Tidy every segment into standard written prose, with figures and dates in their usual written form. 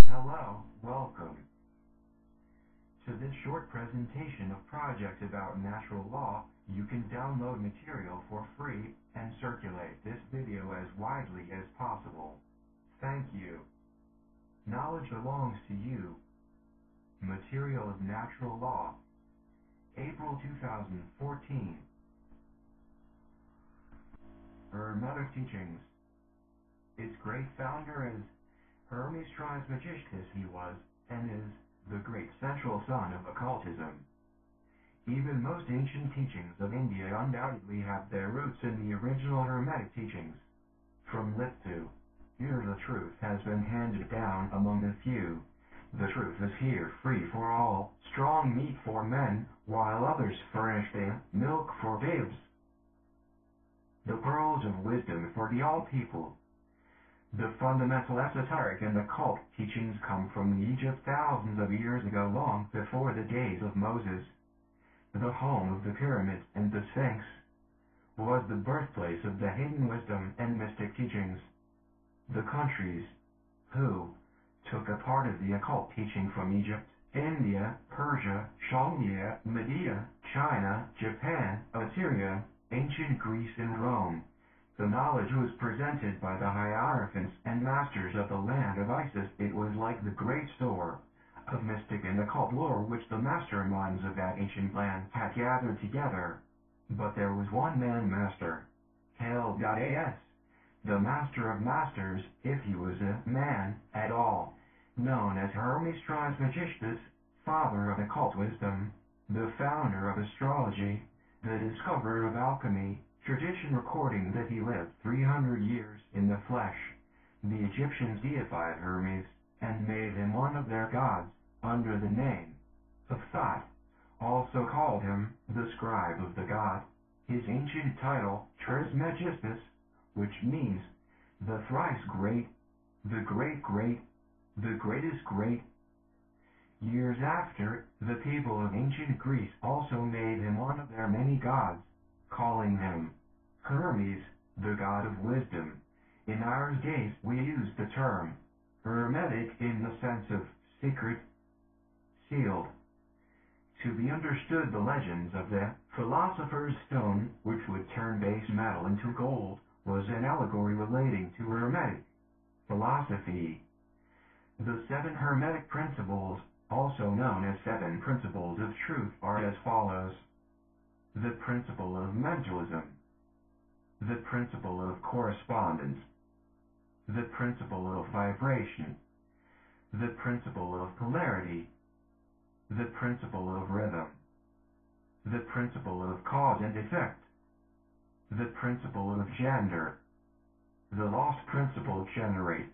Hello, welcome to this short presentation of project about natural law. You can download material for free and circulate this video as widely as possible. Thank you. Knowledge belongs to you. Material of Natural Law, April 2014. Hermetic Teachings. Its great founder is Hermes Trismegistus. He was, and is, the great central sun of occultism. Even most ancient teachings of India undoubtedly have their roots in the original Hermetic teachings. From lip to ear, the truth has been handed down among the few. The truth is here free for all, strong meat for men, while others furnish the milk for babes. The pearls of wisdom for the all people. The fundamental esoteric and occult teachings come from Egypt thousands of years ago, long before the days of Moses. The home of the pyramids and the Sphinx was the birthplace of the hidden wisdom and mystic teachings. The countries who took a part of the occult teaching from Egypt, India, Persia, Shalmia, Media, China, Japan, Assyria, ancient Greece and Rome. The knowledge was presented by the hierophants and masters of the land of Isis. It was like the great store of mystic and occult lore which the masterminds of that ancient land had gathered together. But there was one man master, Hell.as, the master of masters, if he was a man at all, known as Hermes Trismegistus, father of occult wisdom, the founder of astrology, the discoverer of alchemy. Tradition recording that he lived 300 years in the flesh. The Egyptians deified Hermes and made him one of their gods, under the name of Thoth, also called him the scribe of the god. His ancient title, Trismegistus, which means the thrice great, the great, the greatest great. Years after, the people of ancient Greece also made him one of their many gods, calling him Hermes, the god of wisdom. In our days we use the term Hermetic in the sense of secret, sealed. To be understood, the legends of the philosopher's stone, which would turn base metal into gold, was an allegory relating to Hermetic philosophy. The 7 Hermetic principles, also known as 7 principles of truth, are as follows. The principle of mentalism. The principle of correspondence. The principle of vibration. The principle of polarity. The principle of rhythm. The principle of cause and effect. The principle of gender. The lost principle generate.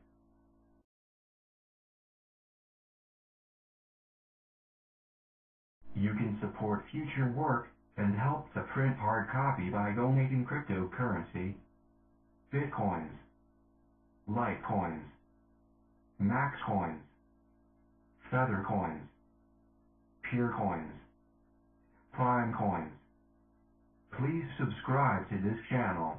You can support future work and help to print hard copy by donating cryptocurrency, Bitcoins, Litecoins, Max Coins, Feather Coins, Pure Coins, Prime Coins. Please subscribe to this channel.